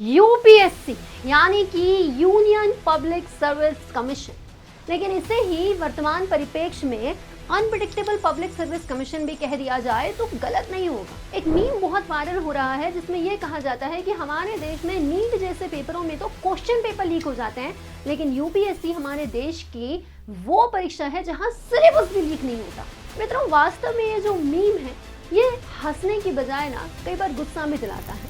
UPSC यानी कि union public service commission, लेकिन इसे ही वर्तमान परिप्रेक्ष्य में अनप्रिडिक्टेबल पब्लिक सर्विस कमीशन भी कह दिया जाए तो गलत नहीं होगा। एक मीम बहुत वायरल हो रहा है जिसमें यह कहा जाता है कि हमारे देश में नीट जैसे पेपरों में तो क्वेश्चन पेपर लीक हो जाते हैं, लेकिन यूपीएससी हमारे देश की वो परीक्षा है जहां सिलेबस भी लीक नहीं होता। मित्रों, वास्तव में ये जो मीम है ये हंसने की बजाय ना कई बार गुस्सा में दिलाता है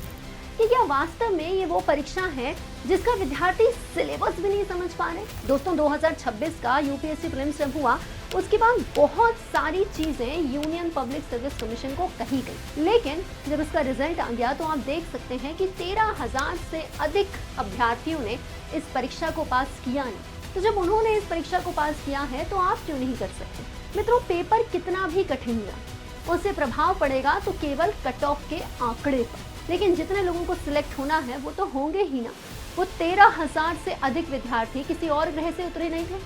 कि क्या वास्तव में ये वो परीक्षा है जिसका विद्यार्थी सिलेबस भी नहीं समझ पा रहे। दोस्तों, 2026 का यूपीएससी प्रीलिम्स जब हुआ उसके बाद बहुत सारी चीजें यूनियन पब्लिक सर्विस कमीशन को कही गई, लेकिन जब इसका रिजल्ट आ गया तो आप देख सकते हैं कि 13,000 से अधिक अभ्यर्थियों ने इस परीक्षा को पास किया नहीं। तो जब उन्होंने इस परीक्षा को पास किया है तो आप क्यों नहीं कर सकते। मित्रों, पेपर कितना भी कठिन हो उससे प्रभाव पड़ेगा तो केवल कट ऑफ के आंकड़े पर, लेकिन जितने लोगों को सिलेक्ट होना है वो तो होंगे ही ना। वो 13,000 से अधिक विद्यार्थी किसी और ग्रह से उतरे नहीं थे,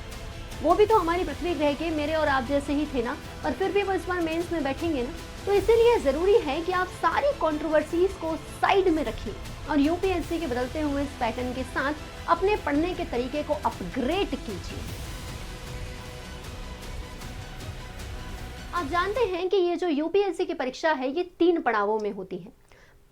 वो भी तो हमारी पृथ्वी ग्रह के मेरे और आप जैसे ही थे ना, और फिर भी वो इस बार मेंस में बैठेंगे ना। तो इसीलिए जरूरी है कि आप सारी कंट्रोवर्सीज को साइड में रखिए और यूपीएससी के बदलते हुए इस पैटर्न के साथ अपने पढ़ने के तरीके को अपग्रेड कीजिए। आप जानते हैं कि ये जो यूपीएससी की परीक्षा है ये 3 पड़ावों में होती है।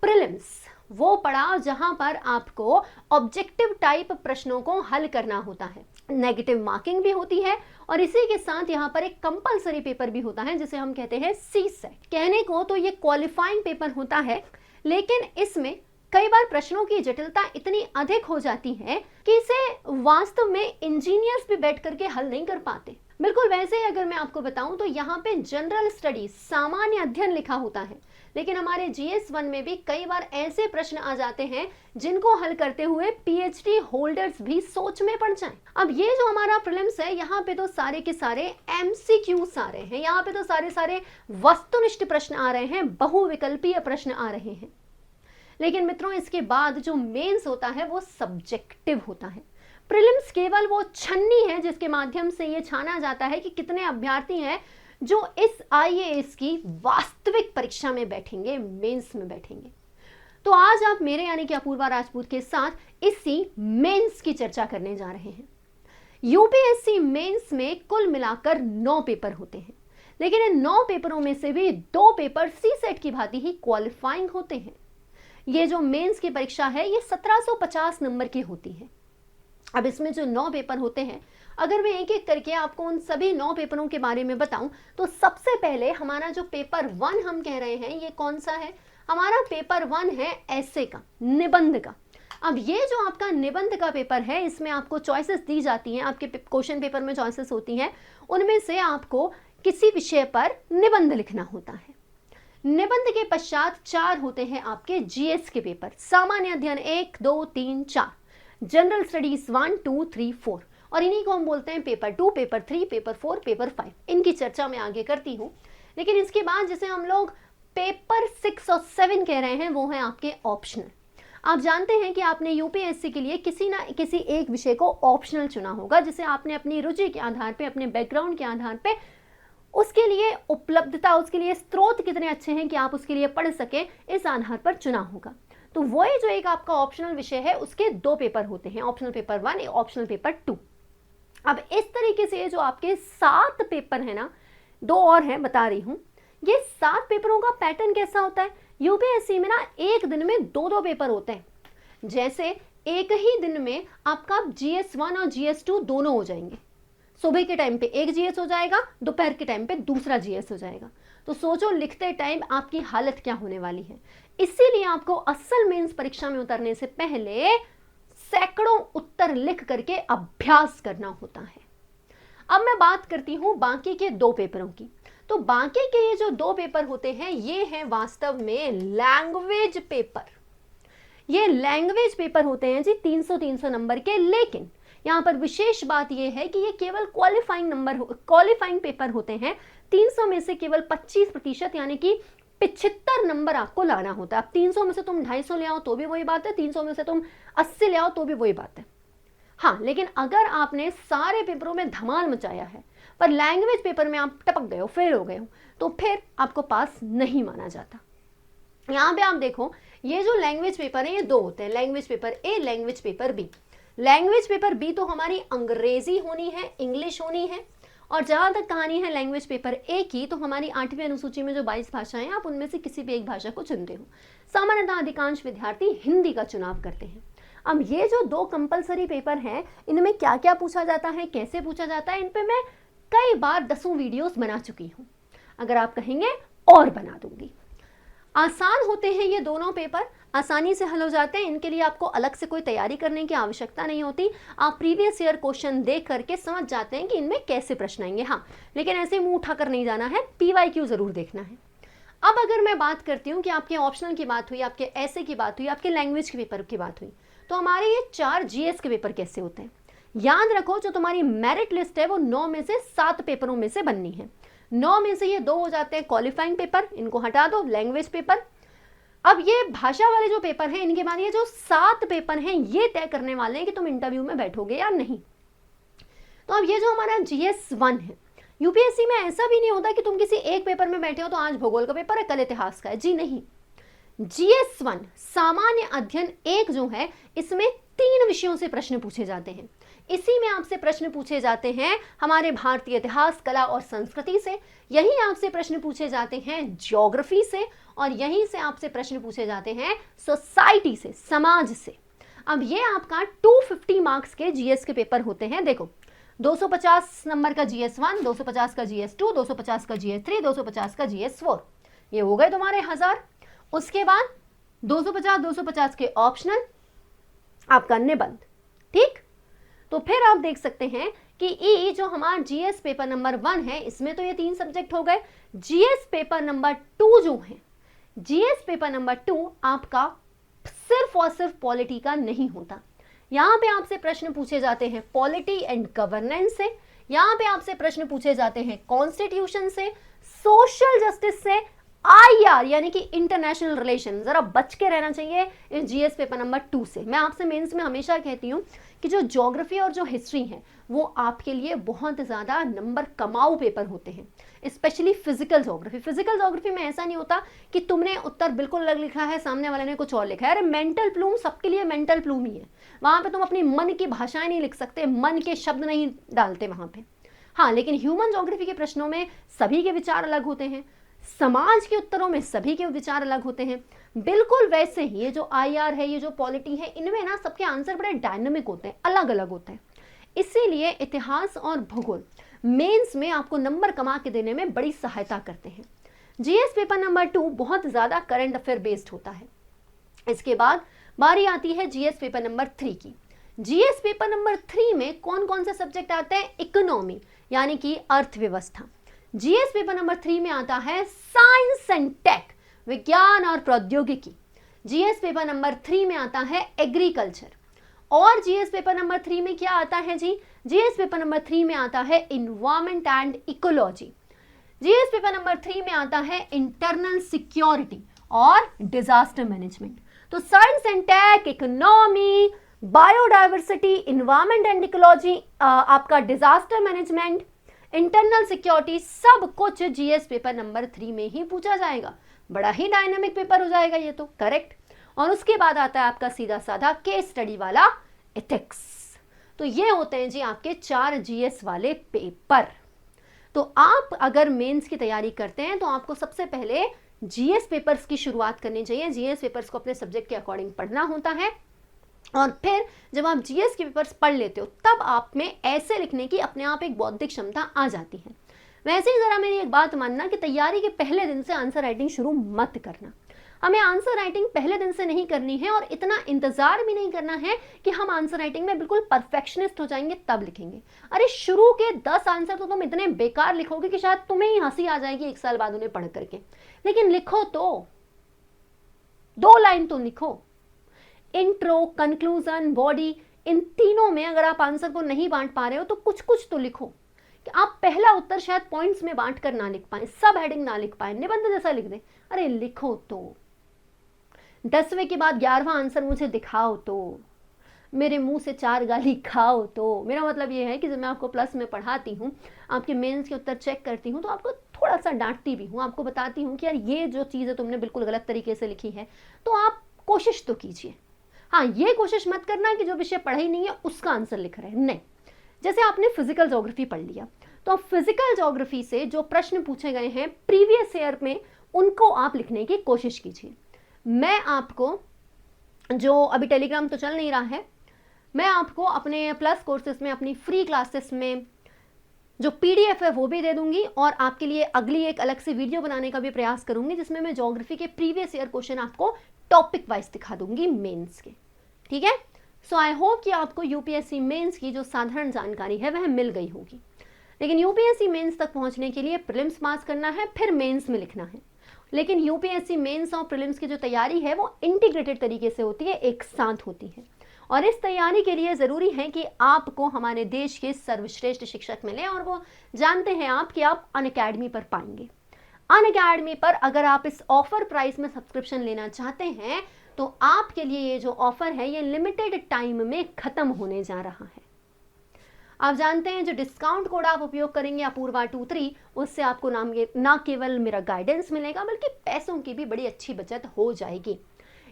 प्रीलिम्स वो पड़ाव जहां पर आपको ऑब्जेक्टिव टाइप प्रश्नों को हल करना होता है, नेगेटिव मार्किंग भी होती है और इसी के साथ यहाँ पर एक कंपलसरी पेपर भी होता है जिसे हम कहते हैं सी सेट। कहने को तो ये क्वालिफाइंग पेपर होता है, लेकिन इसमें कई बार प्रश्नों की जटिलता इतनी अधिक हो जाती है कि इसे वास्तव में इंजीनियर्स भी बैठ करके हल नहीं कर पाते। बिल्कुल वैसे ही अगर मैं आपको बताऊं तो यहाँ पे जनरल स्टडी सामान्य अध्ययन लिखा होता है, लेकिन हमारे GS1 में भी कई बार ऐसे प्रश्न आ जाते हैं जिनको हल करते हुए PhD होल्डर्स भी सोच में पड़ जाएं। अब ये जो हमारा प्रीलिम्स है यहाँ पे तो सारे के सारे MCQs आ रहे हैं, यहाँ पे तो सारे वस्तुनिष्ठ प्रश्न आ रहे हैं, बहुविकल्पीय प्रश्न आ रहे हैं। लेकिन मित्रों, इसके बाद जो मेंस होता है वो सब्जेक्टिव होता है। प्रीलिम्स केवल वो छन्नी है जिसके माध्यम से ये छाना जाता है कि कितने अभ्यर्थी हैं जो इस IAS की वास्तविक परीक्षा में बैठेंगे, मेंस में बैठेंगे। तो आज आप मेरे यानी कि अपूर्वा राजपूत के साथ इसी मेंस की चर्चा करने जा रहे हैं। यूपीएससी मेंस में कुल मिलाकर 9 पेपर होते हैं, लेकिन इन 9 पेपरों में से भी 2 पेपर सी सेट की भांति ही क्वालिफाइंग होते हैं। ये जो मेंस की परीक्षा है ये 1750 नंबर की होती है। अब इसमें जो 9 पेपर होते हैं, अगर मैं एक एक करके आपको उन सभी 9 पेपरों के बारे में बताऊं तो सबसे पहले हमारा जो पेपर 1 हम कह रहे हैं ये कौन सा है। हमारा पेपर 1 है ऐसे का, निबंध का। अब ये जो आपका निबंध का पेपर है इसमें आपको चॉइसेस दी जाती हैं, आपके क्वेश्चन पेपर में चॉइसेस होती हैं, उनमें से आपको किसी विषय पर निबंध लिखना होता है। निबंध के पश्चात 4 होते हैं आपके GS के पेपर, सामान्य अध्ययन 1, 2, 3, 4, जनरल स्टडीज 1, 2, 3, 4, और इन्हीं को हम बोलते हैं पेपर 2, पेपर 3, पेपर 4, पेपर 5। इनकी चर्चा मैं आगे करती हूँ। लेकिन इसके बाद जिसे हम लोग पेपर 6 और 7 कह रहे हैं वो है आपके ऑप्शनल। आप जानते हैं कि आपने यूपीएससी के लिए किसी ना किसी एक विषय को ऑप्शनल चुना होगा, जिसे आपने अपनी रुचि के आधार पे, अपने बैकग्राउंड के आधार पे, उसके लिए उपलब्धता, उसके लिए स्रोत कितने अच्छे हैं कि आप उसके लिए पढ़ सके, इस आधार पर चुना होगा। तो वही जो एक आपका ऑप्शनल विषय है उसके 2 पेपर होते हैं, ऑप्शनल पेपर 1, ऑप्शनल पेपर 2। अब इस तरीके से जो आपके 7 पेपर है ना, 2 और हैं बता रही हूं, ये 7 पेपरों का पैटर्न कैसा होता है। यूपीएससी में ना एक दिन में 2-2 पेपर होते हैं। जैसे एक ही दिन में आपका GS1 और GS2 दोनों हो जाएंगे। सुबह के टाइम पे एक GS हो जाएगा, दोपहर के टाइम पे दूसरा GS हो जाएगा। तो सोचो लिखते टाइम आपकी हालत क्या होने वाली है। इसीलिए आपको असल मेंस परीक्षा में उतरने से पहले सैकड़ों उत्तर लिख करके अभ्यास करना होता है। अब मैं बात करती हूं बाकी के 2 पेपरों की। तो बाकी के ये जो 2 पेपर होते हैं ये हैं वास्तव में लैंग्वेज पेपर। ये लैंग्वेज पेपर होते हैं जी 300-300 नंबर के, लेकिन यहाँ पर विशेष बात यह है कि ये केवल क्वालिफाइंग पेपर होते हैं। 300 में से केवल 25% यानी कि 75 नंबर आपको लाना होता है। अब 300 में से तुम 250 ले आओ तो भी वही बात है, 300 में से तुम 80 ले आओ तो भी वही बात है। हाँ, लेकिन अगर आपने सारे पेपरों में धमाल मचाया है पर लैंग्वेज पेपर में आप टपक गए हो, फेल हो गए हो, तो फिर आपको पास नहीं माना जाता। यहाँ पे आप देखो ये जो लैंग्वेज पेपर है ये दो होते हैं, language paper A, language paper B. Language paper B तो हमारी अंग्रेजी होनी है, इंग्लिश होनी है, और जहां तक कहानी है लैंग्वेज पेपर ए की, तो हमारी 8वीं अनुसूची में जो 22 भाषाएं हैं, आप उनमें से किसी भी एक भाषा को चुनते हो। सामान्यतः अधिकांश विद्यार्थी हिंदी का चुनाव करते हैं। अब ये जो दो कंपलसरी पेपर हैं, इनमें क्या क्या पूछा जाता है, कैसे पूछा जाता है, इन पे मैं कई बार 10 वीडियोस बना चुकी हूँ। अगर आप कहेंगे और बना दूंगी। आसान होते हैं ये दोनों पेपर, आसानी से हल हो जाते हैं। इनके लिए आपको अलग से कोई तैयारी करने की आवश्यकता नहीं होती। आप प्रीवियस ईयर क्वेश्चन देख करके समझ जाते हैं कि इनमें कैसे प्रश्न आएंगे। हाँ, लेकिन ऐसे मुंह उठाकर नहीं जाना है, PYQ जरूर देखना है। अब अगर मैं बात करती हूँ कि आपके ऑप्शनल की बात हुई, आपके ऐसे की बात हुई, आपके लैंग्वेज के पेपर की बात हुई, तो हमारे ये 4 GS के पेपर कैसे होते हैं। याद रखो, जो तुम्हारी मेरिट लिस्ट है वो 9 में से 7 पेपरों में से बननी है। 9 में से ये 2 हो जाते हैं क्वालिफाइंग पेपर, इनको हटा दो, लैंग्वेज पेपर। अब ये भाषा वाले जो पेपर हैं, इनके बाद ये जो 7 पेपर हैं, ये तय करने वाले हैं कि तुम इंटरव्यू में बैठोगे या नहीं। तो अब ये जो हमारा GS1 है, यूपीएससी में ऐसा भी नहीं होता कि तुम किसी एक पेपर में बैठे हो तो आज भूगोल का पेपर है, कल इतिहास का है, जी नहीं। GS1 सामान्य अध्ययन 1 जो है, इसमें 3 विषयों से प्रश्न पूछे जाते हैं। इसी में आपसे प्रश्न पूछे जाते हैं हमारे भारतीय इतिहास, कला और संस्कृति से, यहीं आपसे प्रश्न पूछे जाते हैं ज्योग्राफी से, और यहीं से आपसे प्रश्न पूछे जाते हैं सोसाइटी से, समाज से। अब ये आपका 250 मार्क्स के GS के पेपर होते हैं। देखो, 250 नंबर का GS1, 250 का GS2, 250 का GS3, 250 का GS4, ये हो गए तुम्हारे 1000। उसके बाद 250 के ऑप्शनल, आपका निबंध, ठीक। तो फिर आप देख सकते हैं कि ई जो हमारा GS पेपर नंबर 1 है, इसमें तो ये 3 सब्जेक्ट हो गए। GS पेपर नंबर 2 जो है, GS पेपर नंबर 2 आपका सिर्फ और सिर्फ पॉलिटी का नहीं होता। यहाँ पे आपसे प्रश्न पूछे जाते हैं पॉलिटी एंड गवर्नेंस से, यहाँ पे आपसे प्रश्न पूछे जाते हैं कॉन्स्टिट्यूशन से, सोशल जस्टिस से, IR यानी कि इंटरनेशनल रिलेशन, जरा बच के रहना चाहिए इस GS पेपर नंबर 2 से। मैं आपसे मेंस में हमेशा कहती हूँ कि जो ज्योग्राफी और जो हिस्ट्री है वो आपके लिए बहुत ज़्यादा नंबर कमाऊ पेपर होते हैं, specially physical geography. Physical geography में ऐसा नहीं होता कि तुमने उत्तर बिल्कुल अलग लिखा है, सामने वाले ने कुछ और लिखा है। अरे मेंटल प्लूम सबके लिए मेंटल प्लूम ही है, वहाँ पे तुम अपनी मन की भाषाएं नहीं लिख सकते, मन के शब्द नहीं डालते वहाँ पे। हाँ, लेकिन ह्यूमन ज्योग्राफी के प्रश्नों में सभी के विचार अलग होते हैं, समाज के उत्तरों में सभी के विचार अलग होते हैं। बिल्कुल वैसे ही ये जो IR है, ये जो पॉलिटी है, इनमें ना सबके आंसर बड़े डायनामिक होते हैं, अलग अलग होते हैं। इसीलिए इतिहास और भूगोल मेंस में आपको नंबर कमा के देने में बड़ी सहायता करते हैं। GS पेपर नंबर 2 बहुत ज़्यादा करंट अफेयर बेस्ड होता है। इसके बाद बारी आती है GS पेपर नंबर 3 की। GS पेपर नंबर 3 में कौन कौन से सब्जेक्ट आते हैं? इकोनॉमी यानी कि अर्थव्यवस्था। GS पेपर नंबर 3 में आता है साइंस एंड टेक, विज्ञान और प्रौद्योगिकी। GS पेपर नंबर 3 में आता है एग्रीकल्चर। और GS पेपर नंबर 3 में क्या आता है जी? GS पेपर नंबर 3 में आता है environment and ecology. GS paper number 3 में आता है इंटरनल सिक्योरिटी और डिजास्टर मैनेजमेंट। तो science and tech, economy, biodiversity, environment and ecology, आपका डिजास्टर मैनेजमेंट, इंटरनल सिक्योरिटी, सब कुछ GS पेपर नंबर 3 में ही पूछा जाएगा। बड़ा ही डायनामिक पेपर हो जाएगा ये तो, करेक्ट। और उसके बाद आता है आपका सीधा साधा केस स्टडी वाला एथिक्स। तो ये होते हैं जी आपके 4 GS वाले पेपर। तो आप अगर मेंस की तैयारी करते हैं तो आपको सबसे पहले GS पेपर्स की शुरुआत करनी चाहिए। GS पेपर्स को अपने सब्जेक्ट के अकॉर्डिंग पढ़ना होता है, और फिर जब आप GS के पेपर्स पढ़ लेते हो तब आप में ऐसे लिखने की अपने आप एक बौद्धिक क्षमता आ जाती है। वैसे ही जरा मेरी एक बात मानना कि तैयारी के पहले दिन से आंसर राइटिंग शुरू मत करना। हमें आंसर राइटिंग पहले दिन से नहीं करनी है, और इतना इंतजार भी नहीं करना है कि हम आंसर राइटिंग में बिल्कुल परफेक्शनिस्ट हो जाएंगे तब लिखेंगे। अरे शुरू के 10 आंसर तो तुम इतने बेकार लिखोगे कि शायद तुम्हें ही हंसी आ जाएगी 1 साल बाद उन्हें पढ़ करके। लेकिन लिखो तो, 2 लाइन तो लिखो। इंट्रो, कंक्लूजन, बॉडी, इन तीनों में अगर आप आंसर को नहीं बांट पा रहे हो तो कुछ कुछ तो लिखो। कि आप पहला उत्तर शायद पॉइंट्स में बांट कर ना लिख पाए, सब हेडिंग ना लिख पाए, निबंध जैसा लिख दें। अरे लिखो तो। 10वें के बाद 11वां आंसर मुझे दिखाओ तो, मेरे मुंह से 4 गाली खाओ तो। मेरा मतलब ये है कि जब मैं आपको प्लस में पढ़ाती हूँ, आपके मेंस के उत्तर चेक करती हूँ, तो आपको थोड़ा सा डांटती भी हूँ, आपको बताती हूँ कि यार ये जो चीज़ है तुमने बिल्कुल गलत तरीके से लिखी है, तो आप कोशिश तो कीजिए। हाँ, ये कोशिश मत करना कि जो विषय पढ़ा ही नहीं है उसका आंसर लिख रहे हैं, नहीं। जैसे आपने फिजिकल ज्योग्राफी पढ़ लिया, तो फिजिकल ज्योग्राफी से जो प्रश्न पूछे गए हैं प्रीवियस ईयर में, उनको आप लिखने की कोशिश कीजिए। मैं आपको, जो अभी टेलीग्राम तो चल नहीं रहा है, मैं आपको अपने प्लस कोर्सेज में, अपनी फ्री क्लासेस में जो पीडीएफ है वो भी दे दूंगी, और आपके लिए अगली एक अलग से वीडियो बनाने का भी प्रयास करूंगी जिसमें मैं ज्योग्राफी के प्रीवियस ईयर क्वेश्चन आपको टॉपिक वाइज दिखा दूंगी मेंस के। ठीक है, सो आई होप कि आपको यूपीएससी मेंस की जो साधारण जानकारी है वह मिल गई होगी। लेकिन यूपीएससी मेंस तक पहुंचने के लिए प्रीलिम्स पास करना है, फिर मेंस में लिखना है। लेकिन यूपीएससी मेंस और प्रीलिम्स की जो तैयारी है वो इंटीग्रेटेड तरीके से होती है, एक साथ होती है। और इस तैयारी के लिए ज़रूरी है कि आपको हमारे देश के सर्वश्रेष्ठ शिक्षक मिले, और वो जानते हैं आप कि आप अनअकैडमी पर पाएंगे। अनअकैडमी पर अगर आप इस ऑफर प्राइस में सब्सक्रिप्शन लेना चाहते हैं तो आपके लिए ये जो ऑफर है ये लिमिटेड टाइम में खत्म होने जा रहा है। आप जानते हैं जो डिस्काउंट कोड आप उपयोग करेंगे अपूर्वा23, उससे आपको ना केवल मेरा गाइडेंस मिलेगा बल्कि पैसों की भी बड़ी अच्छी बचत हो जाएगी।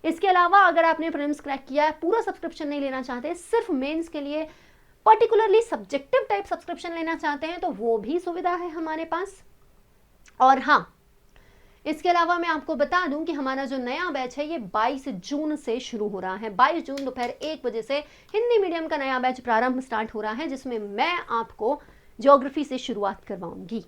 इसके अलावा अगर आपने प्रीलिम्स क्रैक किया है, पूरा सब्सक्रिप्शन नहीं लेना चाहते, सिर्फ मेंस के लिए पर्टिकुलरली सब्जेक्टिव टाइप सब्सक्रिप्शन लेना चाहते हैं, तो वो भी सुविधा है हमारे पास। और हाँ, इसके अलावा मैं आपको बता दूं कि हमारा जो नया बैच है ये 22 जून से शुरू हो रहा है। 22 जून दोपहर 1 बजे से हिंदी मीडियम का नया बैच प्रारंभ स्टार्ट हो रहा है, जिसमें मैं आपको ज्योग्राफी से शुरुआत करवाऊंगी।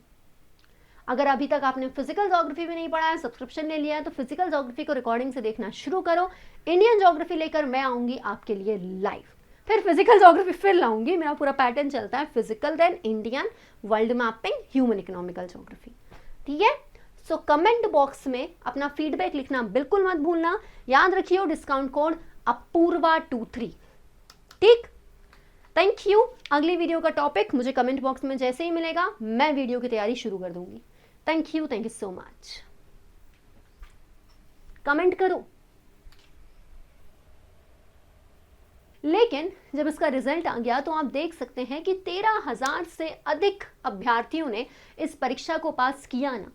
अगर अभी तक आपने फिजिकल ज्योग्राफी भी नहीं पढ़ा है, सब्सक्रिप्शन ले लिया है, तो फिजिकल ज्योग्राफी को रिकॉर्डिंग से देखना शुरू करो। इंडियन ज्योग्राफी लेकर मैं आऊंगी आपके लिए लाइव, फिर फिजिकल ज्योग्राफी फिर लाऊंगी। मेरा पूरा पैटर्न चलता है physical, then Indian, world mapping, human economical geography. ठीक है, सो कमेंट बॉक्स में अपना फीडबैक लिखना बिल्कुल मत भूलना। याद रखिए डिस्काउंट कोड अपूर्वा23। ठीक, थैंक यू। अगली वीडियो का टॉपिक मुझे कमेंट बॉक्स में जैसे ही मिलेगा मैं वीडियो की तैयारी शुरू कर दूंगी। Thank you so much. Comment करो। लेकिन जब इसका रिजल्ट आ गया तो आप देख सकते हैं कि 13,000 से अधिक अभ्यर्थियों ने इस परीक्षा को पास किया ना।